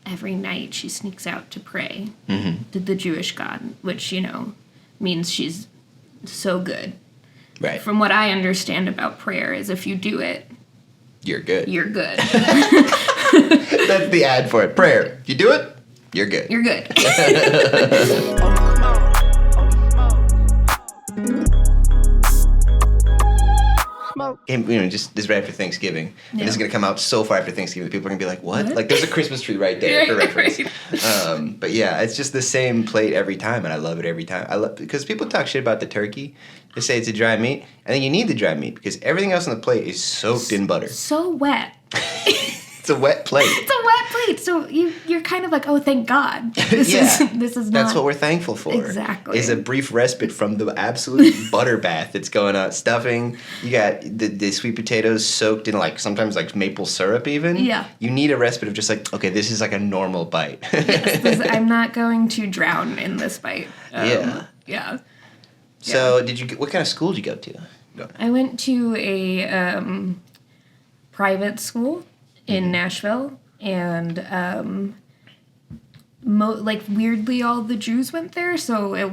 every night she sneaks out to pray to the Jewish God, which, means she's so good. Right. From what I understand about prayer is if you do it, you're good. You're good. That's the ad for it. Prayer. If you do it, you're good. You're good. Just this is right after Thanksgiving. And this is going to come out so far after Thanksgiving. People are going to be like, what? Like, there's a Christmas tree right there for reference. Right. But yeah, it's just the same plate every time, and I love it every time. Because people talk shit about the turkey. They say it's a dry meat, and then you need the dry meat because everything else on the plate is soaked in butter. So wet. It's a wet plate. It's a wet plate, so you're kind of like, oh, thank God. This is not. That's what we're thankful for. Exactly. Is a brief respite from the absolute butter bath that's going on. Stuffing. You got the sweet potatoes soaked in sometimes maple syrup even. Yeah. You need a respite of just okay, this is like a normal bite. Yes, I'm not going to drown in this bite. Yeah. So what kind of school did you go to? I went to a private school in Nashville, and weirdly all the Jews went there, so it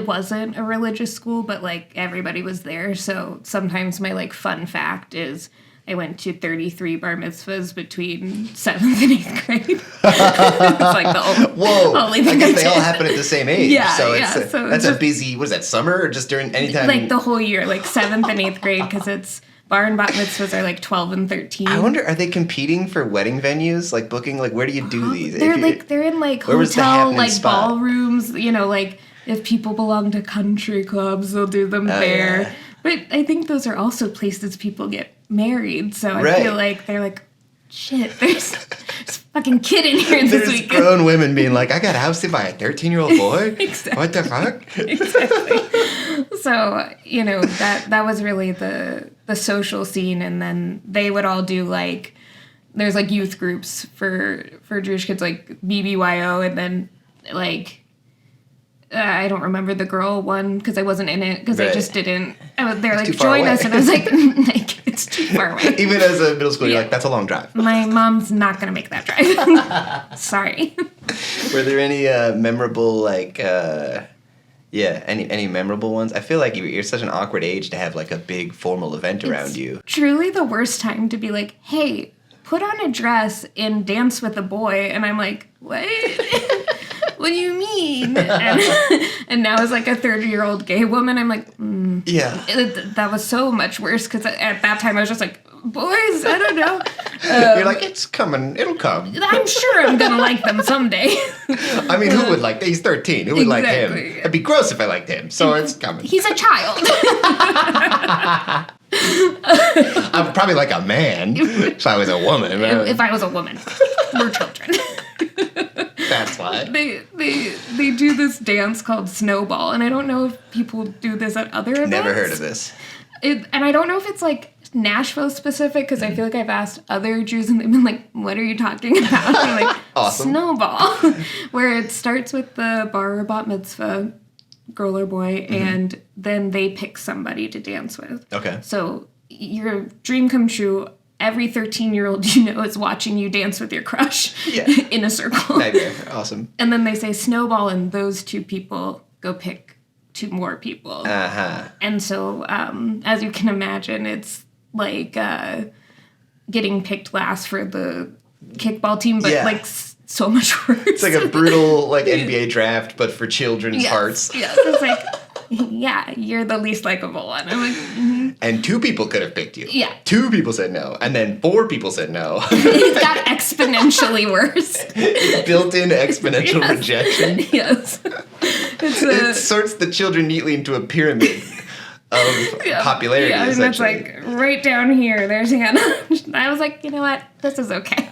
wasn't a religious school, but everybody was there. So sometimes my fun fact is I went to 33 bar mitzvahs between 7th and 8th grade. It's the only thing I guess they all happen at the same age. Yeah, so that's a busy, what is that, summer or just during any time? The whole year, 7th and 8th grade, because it's bar and bat mitzvahs are 12 and 13. I wonder, are they competing for wedding venues? Booking, where do you do these? They're in hotel, ballrooms, if people belong to country clubs, they'll do them there. Yeah. But I think those are also places people get married, so I feel like they're shit, there's a fucking kid in here this weekend. There's grown women being I got ousted by a 13-year-old boy? Exactly. What the fuck? Exactly. So, that was really the social scene, and then they would all do, there's, youth groups for Jewish kids, BBYO, and then, I don't remember the girl one because I wasn't in it because I just didn't. They're join us, and I was it's too far away. Even as a middle schooler, you're that's a long drive. My mom's not gonna make that drive. Sorry. Were there any memorable any memorable ones? I feel like you're such an awkward age to have a big formal event around you. Truly the worst time to be hey, put on a dress and dance with a boy, and I'm what? What do you mean? And now as a 30-year-old gay woman, I'm yeah. That was so much worse because at that time I was just boys, I don't know. You're it's coming, it'll come. I'm sure I'm going to like them someday. I mean, who would like, he's 13, who would like him? It'd be gross if I liked him, so it's coming. He's a child. I'm probably a man if I was a woman. If I was a woman. We're children. That's why. They do this dance called Snowball, and I don't know if people do this at other events. Never heard of this. And I don't know if it's Nashville specific, because I feel I've asked other Jews and they've been what are you talking about? And I'm awesome. Snowball. Where it starts with the bar or bat mitzvah, girl or boy, and then they pick somebody to dance with. Okay. So your dream come true. Every 13-year-old is watching you dance with your crush in a circle. Nightmare. Awesome. And then they say Snowball, and those two people go pick two more people. Uh-huh. And so, as you can imagine, it's getting picked last for the kickball team, but so much worse. It's a brutal NBA draft, but for children's hearts. Yes, it's yeah, you're the least likable one. I'm And 2 people could have picked you. Yeah. 2 people said no, and then 4 people said no. It got exponentially worse. Built-in exponential rejection. Yes. It sorts the children neatly into a pyramid of popularity, essentially. And it's right down here, there's Hannah. I was you know what? This is okay.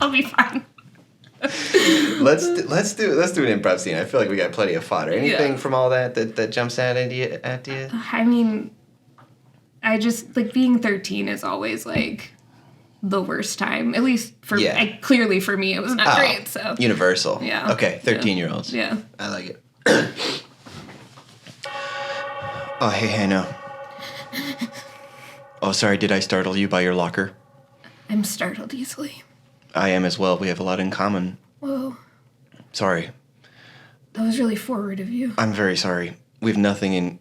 I'll be fine. Let's do an improv scene. I feel we got plenty of fodder. Anything from all that jumps out at you? I mean, I just being 13 is always the worst time. At least for clearly for me, it was not great. So universal. Yeah. Okay, 13-year-olds. Yeah. I like it. Oh, hey, Hannah. Oh, sorry. Did I startle you by your locker? I'm startled easily. I am as well. We have a lot in common. Whoa. Sorry. That was really forward of you. I'm very sorry. We have nothing in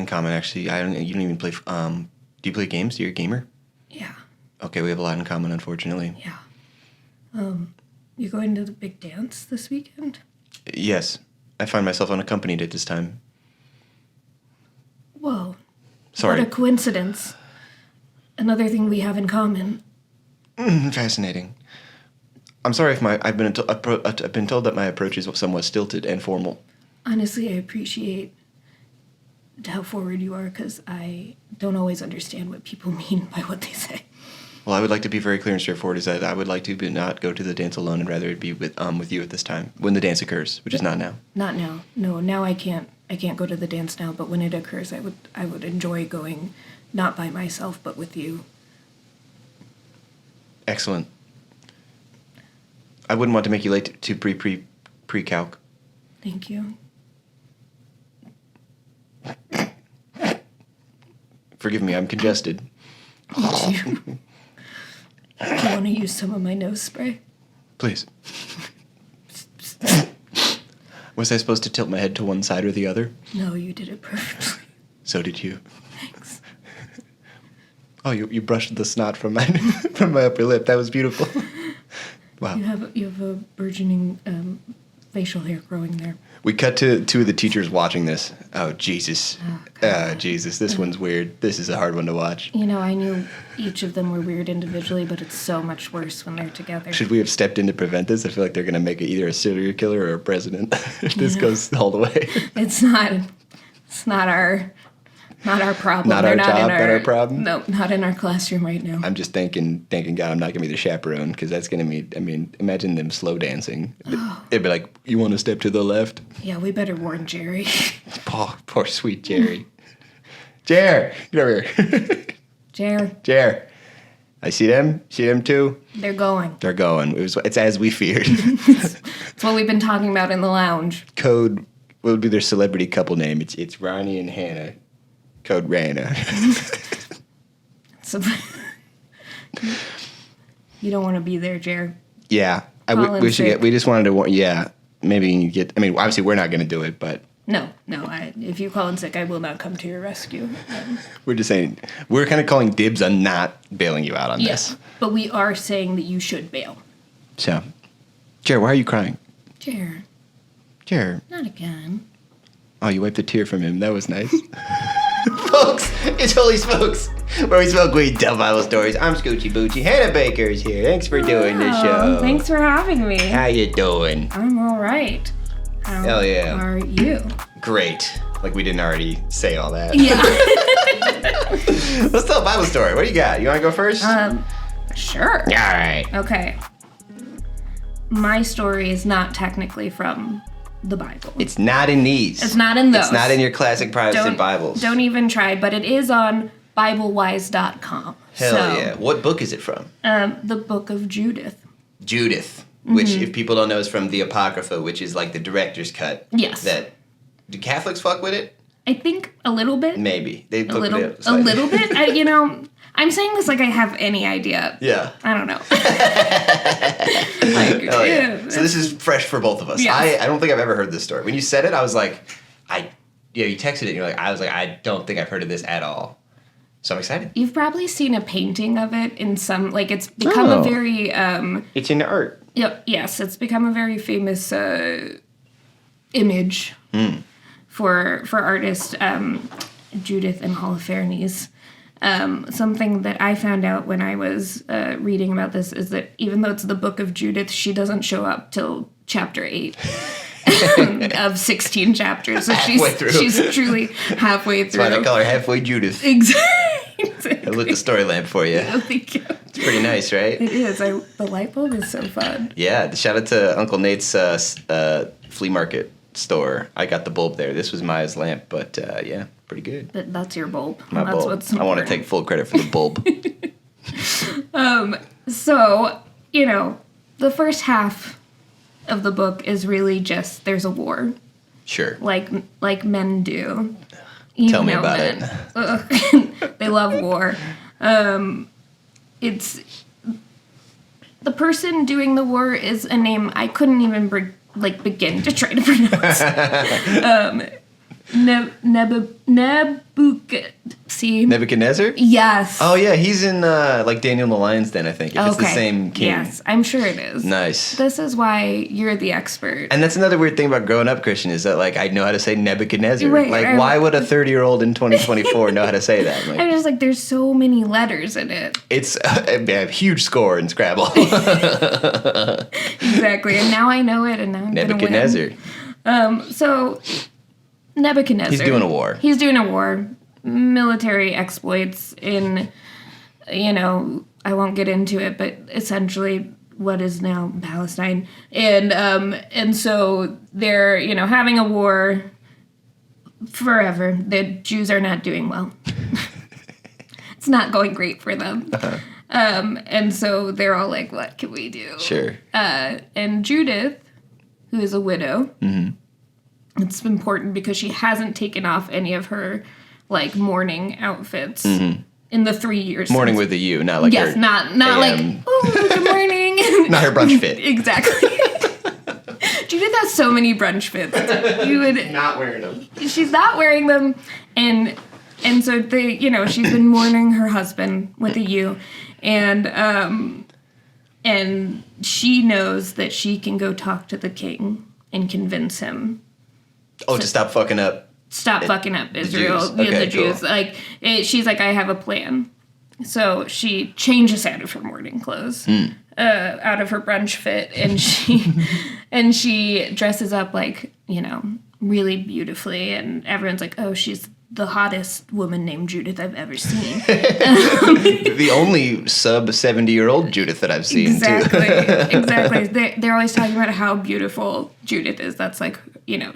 common, actually. You don't even play... do you play games? You're a gamer? Yeah. Okay, we have a lot in common, unfortunately. Yeah. You going to the big dance this weekend? Yes. I find myself unaccompanied at this time. Whoa. Sorry. What a coincidence. Another thing we have in common. Fascinating. I'm sorry if I've been told that my approach is somewhat stilted and formal. Honestly, I appreciate how forward you are because I don't always understand what people mean by what they say. Well, I would like to be very clear and straightforward is that I would like to not go to the dance alone and rather be with you at this time when the dance occurs, which is not now. Not now. No, now I can't go to the dance now, but when it occurs, I would enjoy going not by myself but with you. Excellent. I wouldn't want to make you late to pre-calc. Thank you. Forgive me, I'm congested. Me too. Do you want to use some of my nose spray? Please. Was I supposed to tilt my head to one side or the other? No, you did it perfectly. So did you. Thanks. Oh, you brushed the snot from my from my upper lip. That was beautiful. Wow. You have a burgeoning facial hair growing there. We cut to two of the teachers watching this. Oh, Jesus. Oh, Jesus, this one's weird. This is a hard one to watch. You know, I knew each of them were weird individually, but it's so much worse when they're together. Should we have stepped in to prevent this? I feel like they're going to make it either a serial killer or a president. This goes all the way. It's not our problem. Not our job, not our problem? No, not in our classroom right now. I'm just thanking God I'm not going to be the chaperone because that's going to be, imagine them slow dancing. It'd be like, you want to step to the left? Yeah, we better warn Jerry. Poor sweet Jerry. Jer, get over here. Jer. I see them. See them too? They're going. They're going. It's as we feared. It's what we've been talking about in the lounge. Code, what would be their celebrity couple name? It's Ronnie and Hannah. Code Rana. So, you don't want to be there, Jer. Yeah. We should get, we just wanted to, yeah, maybe you get, obviously we're not going to do it, but. No, if you call in sick, I will not come to your rescue. We're just saying, we're kind of calling dibs on not bailing you out on this. But we are saying that you should bail. So, Jer, why are you crying? Jer. Not again. Oh, you wiped a tear from him. That was nice. Folks, it's Holy Smokes, where we smoke weed, tell Bible stories. I'm Scoochie Boochie. Hannah Baker's here. Thanks for doing this show. Thanks for having me. How you doing? I'm all right. Hell yeah. How are you? Great. Like we didn't already say all that. Yeah. Let's tell a Bible story. What do you got? You want to go first? Sure. All right. Okay. My story is not technically from the Bible. It's not in these. It's not in those. It's not in your classic Protestant Bibles. Don't even try, but it is on BibleWise.com. Hell yeah. What book is it from? The book of Judith. Judith, which if people don't know is from the Apocrypha, which is like the director's cut. Yes. Do Catholics fuck with it? I think a little bit. Maybe. They a little bit. I'm saying this like I have any idea. Yeah. I don't know. Yeah. So this is fresh for both of us. Yes. I don't think I've ever heard this story. When you said it, I was like, you texted it and you're like, I don't think I've heard of this at all. So I'm excited. You've probably seen a painting of it in some, like it's become a very... it's in art. Yep. Yes, it's become a very famous image for artist Judith and Holofernes. Something that I found out when I was reading about this is that even though it's the book of Judith, she doesn't show up till chapter 8 of 16 chapters. So she's truly halfway through. That's why they call her Halfway Judith. Exactly. I lit the story lamp for you. Oh, thank you. It's pretty nice, right? It is. The light bulb is so fun. Yeah. Shout out to Uncle Nate's flea market store. I got the bulb there. This was Maya's lamp, but yeah. Pretty good. That's your bulb. My That's bulb. What's I want to take full credit for the bulb. So, the first half of the book is really just there's a war. Sure. Like men do. Tell me about it. They love war. the person doing the war is a name I couldn't even begin to try to pronounce. Nebuchadnezzar? Yes. Oh, yeah, he's in, Daniel in the Lion's Den, I think, if it's the same king. Yes, I'm sure it is. Nice. This is why you're the expert. And that's another weird thing about growing up, Christian, is that, I know how to say Nebuchadnezzar. Right, why would a 30-year-old in 2024 know how to say that? I'm just there's so many letters in it. It's a huge score in Scrabble. Exactly, and now I know it, and now I'm Nebuchadnezzar. So Nebuchadnezzar. He's doing a war. Military exploits in, I won't get into it, but essentially what is now Palestine. And so they're, having a war forever. The Jews are not doing well. It's not going great for them. Uh-huh. And so they're all like, what can we do? Sure. And Judith, who is a widow, it's important because she hasn't taken off any of her mourning outfits in the 3 years. Mourning with a U, not like yes, her not oh, good morning. Not her brunch fit. Exactly. Judith has so many brunch fits. You would not wearing them. She's not wearing them, and so they, she's been mourning her husband with a U, and she knows that she can go talk to the king and convince him. To stop fucking up. Stop fucking up Israel, the Jews. Cool. She's like, I have a plan. So she changes out of her morning clothes, out of her brunch fit, and she dresses up really beautifully, and everyone's like, oh, she's the hottest woman named Judith I've ever seen. The only sub 70-year-old Judith that I've seen. Exactly. They're always talking about how beautiful Judith is. That's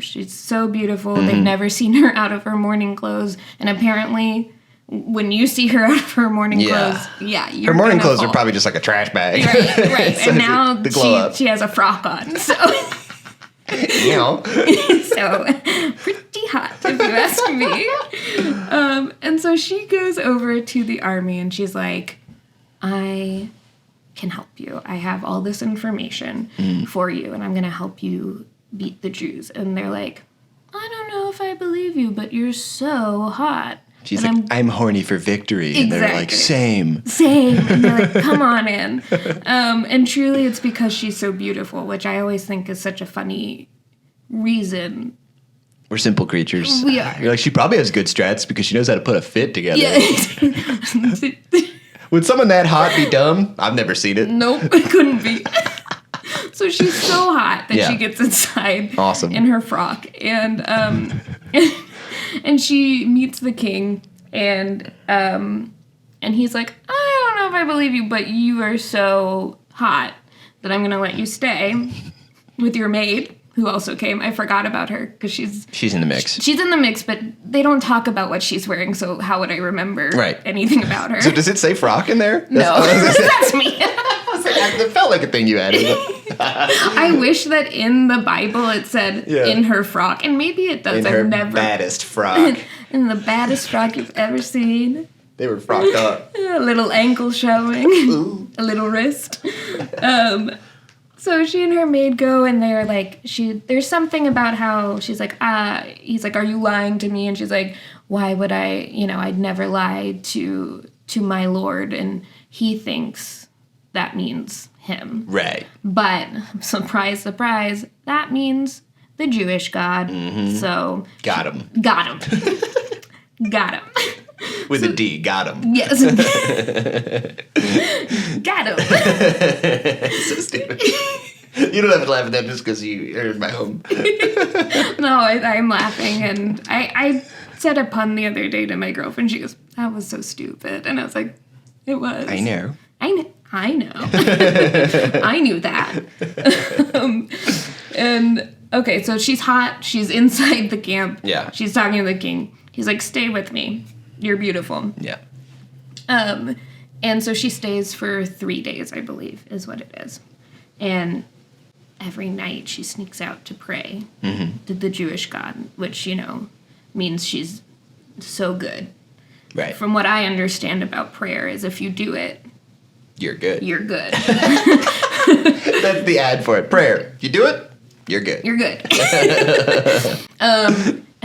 she's so beautiful. They've never seen her out of her morning clothes, and apparently when you see her out of her morning clothes, you're her morning clothes fall. are probably just like a trash bag. Right. So and now she has a frock on, so so pretty hot, if you ask me. And so she goes over to the army and she's like, I can help you. I have all this information for you, and I'm going to help you beat the Jews. And they're like, I don't know if I believe you, but you're so hot. She's I'm horny for victory. Exactly. And they're like, same. And they're like, come on in. And truly it's because she's so beautiful, which I always think is such a funny reason. We're simple creatures. We are. You're like, she probably has good strats because she knows how to put a fit together. Yeah. Would someone that hot be dumb? I've never seen it. Nope, it couldn't be. So she's so hot that she gets inside in her frock. And and she meets the king, and he's like, I don't know if I believe you, but you are so hot that I'm going to let you stay with your maid, who also came. I forgot about her because she's in the mix. She's in the mix, but they don't talk about what she's wearing, so how would I remember anything about her? So does it say frock in there? No, that's me. It felt like a thing you added. I wish that in the Bible it said in her frock, and maybe it does. In her baddest frock. In the baddest frock you've ever seen. They were frocked up. A little ankle showing. Ooh. A little wrist. So she and her maid go, and they're like, there's something about how she's like, he's like, are you lying to me? And she's like, why would I, I'd never lie to my lord. And he thinks that means him. Right. But, surprise, that means the Jewish God. Mm-hmm. So. Got him. With a D, got him. Yes. Got him. So stupid. You don't have to laugh at that just because you are in my home. No, I'm laughing, and I said a pun the other day to my girlfriend. She goes, that was so stupid. And I was like, it was. I know. I know. I knew that. And, okay, so she's hot. She's inside the camp. Yeah. She's talking to the king. He's like, stay with me. You're beautiful. Yeah. And so she stays for 3 days, I believe, is what it is. And every night she sneaks out to pray to the Jewish God, which, means she's so good. Right. From what I understand about prayer is if you do it, you're good. You're good. That's the ad for it. Prayer. If you do it, you're good. You're good.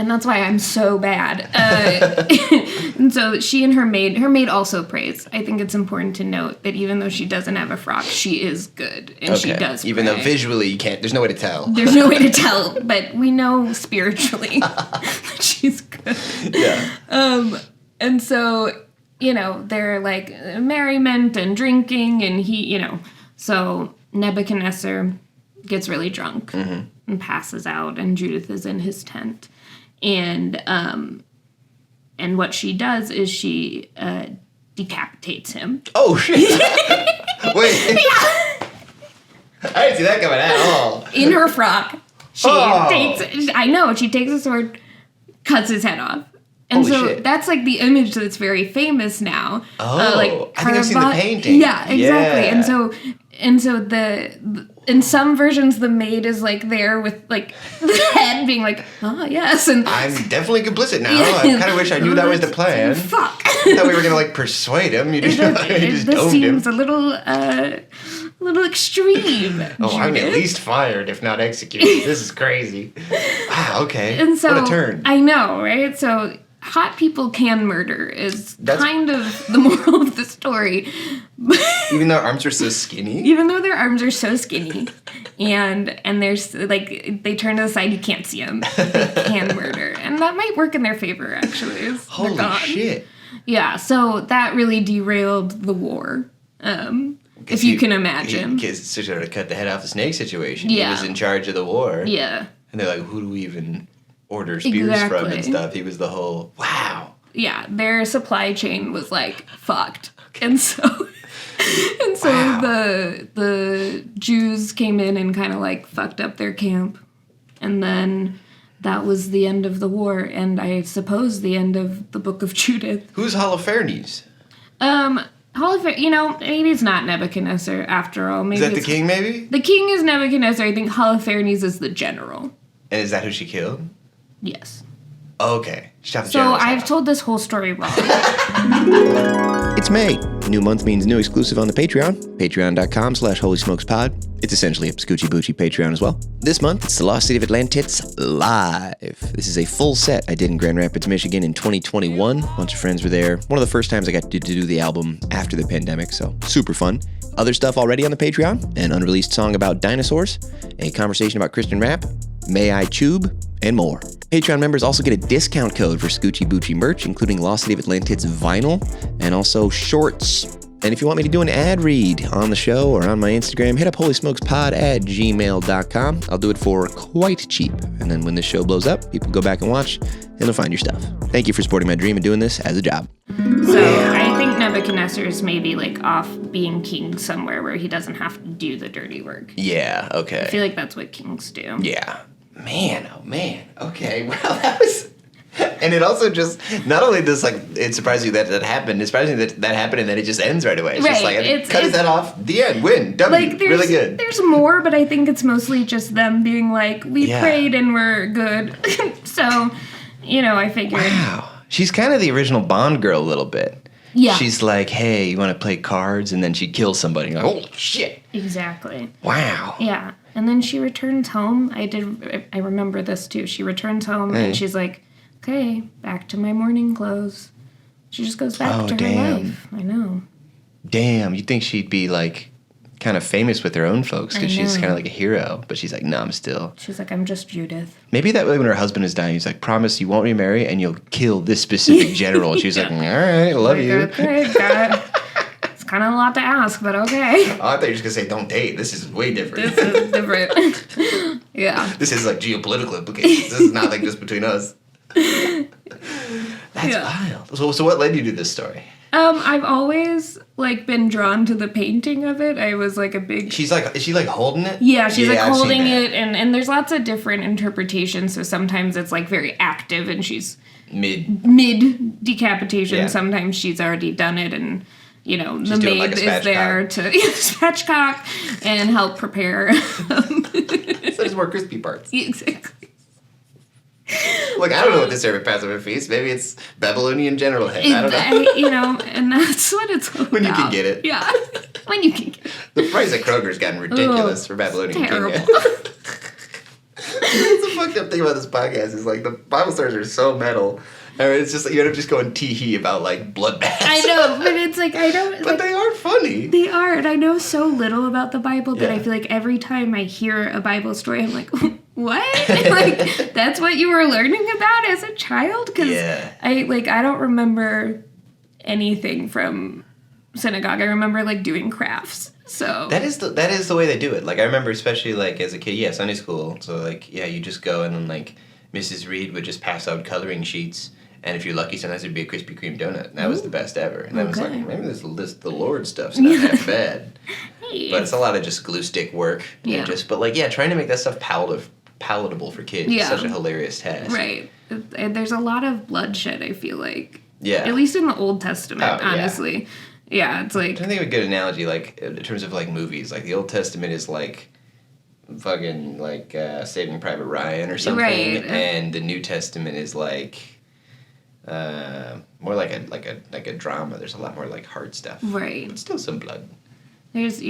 And that's why I'm so bad. And so she and her maid also prays. I think it's important to note that even though she doesn't have a frock, she is good. And she does pray. Even though visually you can't, there's no way to tell. There's no way to tell, but we know spiritually that she's good. Yeah. And so, they're like merriment and drinking, and so Nebuchadnezzar gets really drunk and passes out, and Judith is in his tent. And what she does is she decapitates him. Oh, shit. Wait. Yeah. I didn't see that coming at all. In her frock. She takes a sword, cuts his head off. And Holy shit. That's like the image that's very famous now. Oh, I think I've seen the painting. Yeah, exactly. Yeah. And so in some versions the maid is like there with like the head being like, oh yes, and I'm definitely complicit now. Yeah. I kind of wish I knew that was the plan. Fuck. I thought we were gonna like persuade him. You just this domed seems him. a little extreme. Oh, I'm at least fired, if not executed. This is crazy. Wow. Okay. And so, what a turn. I know, right? So hot people can murder is kind of the moral of the story. Even though arms are so skinny? Even though their arms are so skinny. And there's, like, they turn to the side, you can't see them. They can murder. And that might work in their favor, actually. Holy shit. Yeah, so that really derailed the war. If you can imagine. Because sort of cut the head off the snake situation. Yeah. He was in charge of the war. Yeah. And they're like, who do we even order spears from and stuff? He was the whole, wow. Yeah, their supply chain was like fucked. Okay. And so wow. the Jews came in and kind of like fucked up their camp. And then that was the end of the war, and I suppose the end of the Book of Judith. Who's Holofernes? Holofernes, maybe it's not Nebuchadnezzar after all. Maybe is that the king, maybe? The king is Nebuchadnezzar. I think Holofernes is the general. And is that who she killed? Yes. Okay. So I've told this whole story wrong. It's May. New month means new exclusive on the Patreon. Patreon.com/HolySmokesPod. It's essentially a Scoochie Boochie Patreon as well. This month, it's the Lost City of Atlantis live. This is a full set I did in Grand Rapids, Michigan in 2021. A bunch of friends were there. One of the first times I got to do the album after the pandemic, so super fun. Other stuff already on the Patreon, an unreleased song about dinosaurs, a conversation about Christian rap, May I Tube, and more. Patreon members also get a discount code for Scoochie Boochie merch, including Lost City of Atlantis vinyl, and also shorts. And if you want me to do an ad read on the show or on my Instagram, hit up holysmokespod@gmail.com. I'll do it for quite cheap. And then when this show blows up, people go back and watch, and they'll find your stuff. Thank you for supporting my dream and doing this as a job. So I think Nebuchadnezzar is maybe like off being king somewhere where he doesn't have to do the dirty work. Yeah, okay. I feel like that's what kings do. Yeah. Man, oh man. Okay, well, that was... And it also just, not only does, like, it surprised you that happened, it surprised me that happened and then it just ends right away. It's just like, cut his head off, the end, win, W, like, really good. There's more, but I think it's mostly just them being like, we prayed and we're good. So, I figured. Wow. She's kind of the original Bond girl a little bit. Yeah. She's like, hey, you want to play cards? And then she kills somebody. You're like, holy shit. Exactly. Wow. Yeah. And then she returns home. I remember this too. She returns home and she's like, okay, back to my morning clothes. She just goes back to her life. I know. Damn, you'd think she'd be like kind of famous with her own folks because she's kind of like a hero. But she's like, no, I'm still. She's like, I'm just Judith. Maybe that way when her husband is dying, he's like, promise you won't remarry and you'll kill this specific general. And she's like, all right, I love you. Okay, got it. It's kind of a lot to ask, but okay. Oh, I thought you were just going to say, don't date. This is way different. This is different. Yeah. This is like geopolitical implications. This is not like just between us. That's wild. So what led you to this story? I've always like been drawn to the painting of it. I was like a big. Is she like holding it? Yeah, she's like holding it, and there's lots of different interpretations. So sometimes it's like very active, and she's mid decapitation. Yeah. Sometimes she's already done it, and she's the maid is there to spatchcock and help prepare. So there's more crispy parts. Exactly. Look, I don't know what the servant Passover feast. Maybe it's Babylonian general head. I don't know. And that's what it's all when about. You can get it. Yeah. When you can get it. The price at Kroger's gotten ridiculous for Babylonian terrible. King. That's the fucked up thing about this podcast is like the Bible stories are so metal. I mean, it's just like, you end up just going tee-hee about like bloodbaths. I know, but it's like I don't. But they are funny. They are, and I know so little about the Bible that Yeah. I feel like every time I hear a Bible story, I'm like, what? Like that's what you were learning about as a child? Because I don't remember anything from synagogue. I remember like doing crafts. So that is the way they do it. Like I remember, especially like as a kid, Sunday school. So like you just go and then like Mrs. Reed would just pass out coloring sheets. And if you're lucky, sometimes it'd be a Krispy Kreme donut. And that was the best ever. And I was like, maybe the Lord stuff's not that bad. Hey. But it's a lot of just glue stick work. Yeah. And trying to make that stuff palatable for kids is such a hilarious task. Right. And there's a lot of bloodshed, I feel like. Yeah. At least in the Old Testament, honestly. Yeah, it's like... I'm trying to think of a good analogy, like, in terms of, like, movies. Like, the Old Testament is, like, fucking, like, Saving Private Ryan or something. Right. And the New Testament is, like... more like a drama. There's a lot more like hard stuff. Right. But still some blood. There's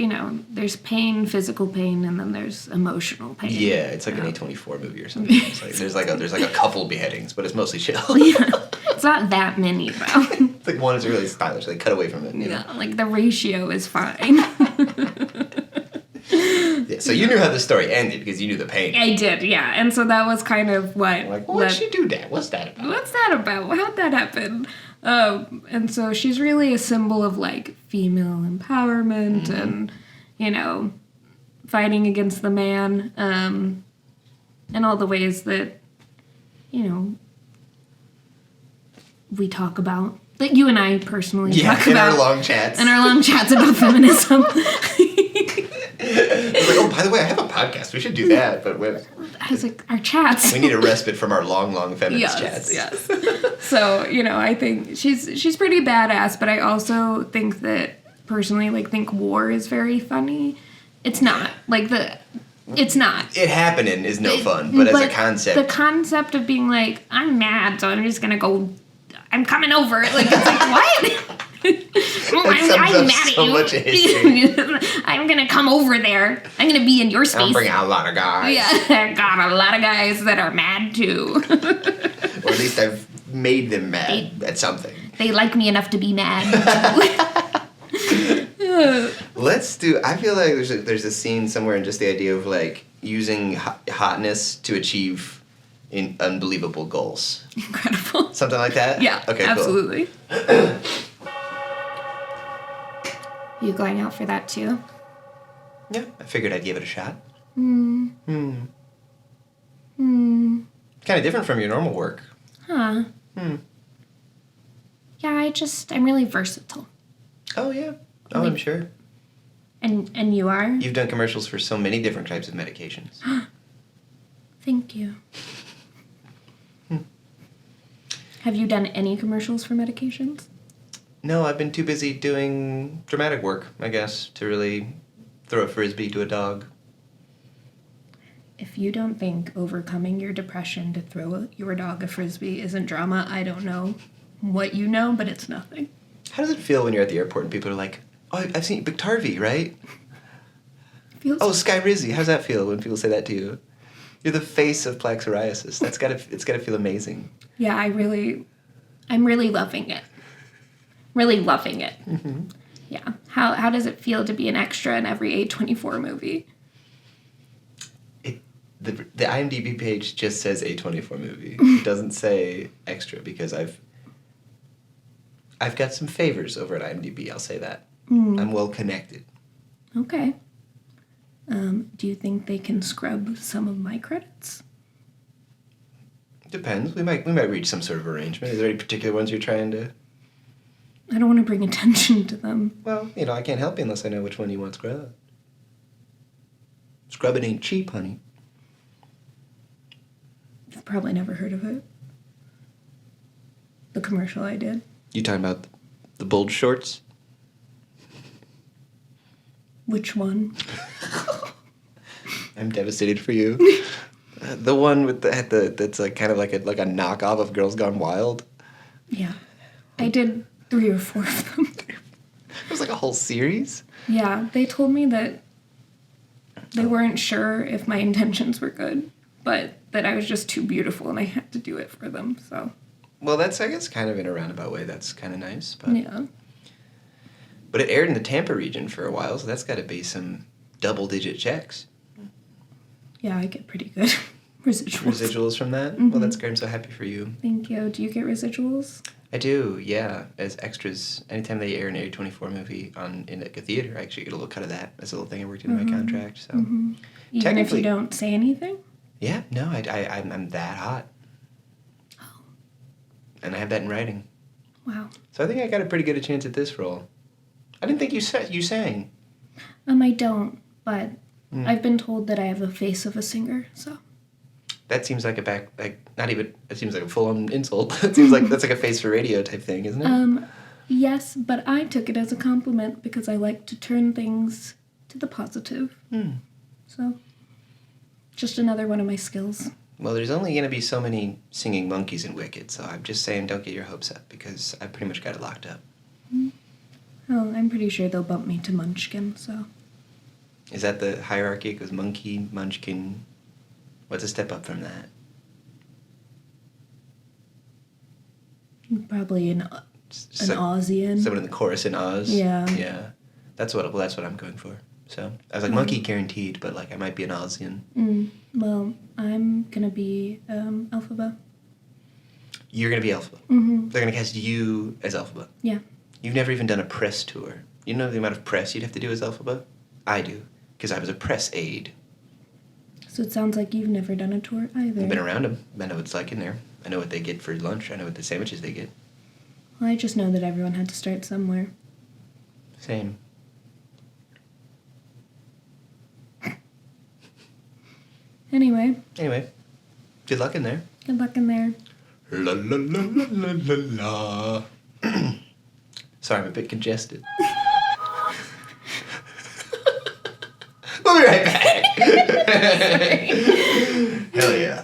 pain, physical pain, and then there's emotional pain. Yeah, it's like an A24 movie or something. It's like, there's like a couple beheadings, but it's mostly chill. Yeah. It's not that many though. It's like one is really stylish. They cut away from it. You know? Like the ratio is fine. Yeah, so you knew how the story ended because you knew the pain. I did, yeah. And so that was kind of what... Like, why'd she do that? What's that about? What's that about? How'd that happen? And so she's really a symbol of, like, female empowerment and, fighting against the man, and all the ways that, we talk about. That you and I personally talk about. in our long chats. In our long chats about feminism. I was like, oh, by the way, I have a podcast. We should do that. But I was like, our chats. We need a respite from our long feminist chats. Yes. So, I think she's pretty badass, but I also think that, personally, think war is very funny. It's not. It's not. It happening is no fun, but as a concept. The concept of being like, I'm mad, so I'm just going to go, I'm coming over. It's like, what? I'm mad at you. Much history. I'm gonna come over there. I'm gonna be in your space. I'm bringing out a lot of guys. Yeah, I got a lot of guys that are mad too. Or at least I've made them mad at something. They like me enough to be mad. I feel like there's a scene somewhere in just the idea of like using hotness to achieve unbelievable goals. Incredible. Something like that? Yeah. Okay, absolutely. Cool. You going out for that too? Yeah, I figured I'd give it a shot. Kind of different from your normal work. Huh. Yeah, I'm really versatile. Oh, yeah. Oh, I'm sure. And you are? You've done commercials for so many different types of medications. Thank you. Have you done any commercials for medications? No, I've been too busy doing dramatic work, I guess, to really throw a frisbee to a dog. If you don't think overcoming your depression to throw your dog a frisbee isn't drama, I don't know what you know, but it's nothing. How does it feel when you're at the airport and people are like, oh, I've seen Biktarvy, right? Feels Sky Rizzi. How's that feel when people say that to you? You're the face of plaque psoriasis. It's gotta feel amazing. Yeah, I'm really loving it. Really loving it. Mm-hmm. Yeah. How does it feel to be an extra in every A24 movie? The IMDb page just says A24 movie. It doesn't say extra because I've got some favors over at IMDb, I'll say that. I'm well connected. Okay. Do you think they can scrub some of my credits? Depends. We might reach some sort of arrangement. Is there any particular ones you're trying to... I don't want to bring attention to them. Well, I can't help you unless I know which one you want scrubbed. Scrubbing ain't cheap, honey. You've probably never heard of it. The commercial I did. You talking about the bulge shorts? Which one? I'm devastated for you. The one with that's like kind of like a knockoff of Girls Gone Wild. Yeah. I did 3 or 4 of them. It was like a whole series? Yeah, they told me that they weren't sure if my intentions were good, but that I was just too beautiful and I had to do it for them, so. Well, that's, I guess, kind of in a roundabout way. That's kind of nice. But yeah. But it aired in the Tampa region for a while, so that's got to be some double-digit checks. Yeah, I get pretty good residuals. Residuals from that? Mm-hmm. Well, that's great. I'm so happy for you. Thank you. Do you get residuals? I do, yeah. As extras. Anytime they air an A24 movie in like a theater, I actually get a little cut of that. That's a little thing I worked into my contract. So Even if you don't say anything? Yeah, no, I'm that hot. Oh. And I have that in writing. Wow. So I think I got a pretty good chance at this role. I didn't think you sang. I don't, but I've been told that I have the face of a singer, so. That seems like it seems like a full-on insult. It seems like that's like a face for radio type thing, isn't it? Yes, but I took it as a compliment because I like to turn things to the positive. So, just another one of my skills. Well, there's only going to be so many singing monkeys in Wicked, so I'm just saying don't get your hopes up because I pretty much got it locked up. Oh, I'm pretty sure they'll bump me to Munchkin, so. Is that the hierarchy? It goes Monkey, Munchkin. What's a step up from that? Probably an Aussian. Someone in the chorus in Oz? Yeah. Yeah. That's what I'm going for. So, I was like, monkey guaranteed, but like I might be an Aussian. Well, I'm gonna be Elphaba. You're gonna be Elphaba? Mm-hmm. They're gonna cast you as Elphaba? Yeah. You've never even done a press tour. You know the amount of press you'd have to do as Elphaba? I do, because I was a press aide. So it sounds like you've never done a tour either. I've been around them. I know what it's like in there. I know what they get for lunch. I know what the sandwiches they get. Well, I just know that everyone had to start somewhere. Same. Anyway, good luck in there. Good luck in there. La la la la la la la. Sorry, I'm a bit congested. We'll be right back. Hell yeah.